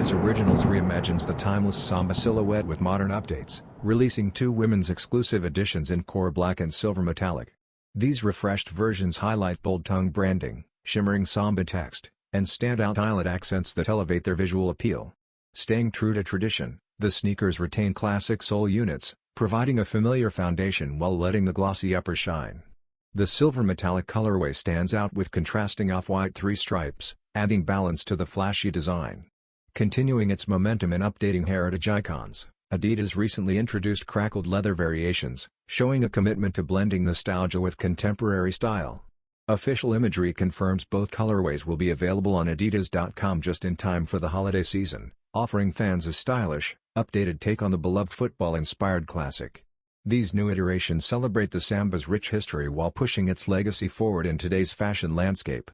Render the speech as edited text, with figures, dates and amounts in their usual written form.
Adidas Originals reimagines the timeless Samba silhouette with modern updates, releasing 2 women's exclusive editions in core black and silver metallic. These refreshed versions highlight bold tongue branding, shimmering Samba text, and standout eyelet accents that elevate their visual appeal. Staying true to tradition, the sneakers retain classic sole units, providing a familiar foundation while letting the glossy upper shine. The silver metallic colorway stands out with contrasting off-white 3 stripes, adding balance to the flashy design. Continuing its momentum in updating heritage icons, Adidas recently introduced crackled leather variations, showing a commitment to blending nostalgia with contemporary style. Official imagery confirms both colorways will be available on adidas.com just in time for the holiday season, offering fans a stylish, updated take on the beloved football-inspired classic. These new iterations celebrate the Samba's rich history while pushing its legacy forward in today's fashion landscape.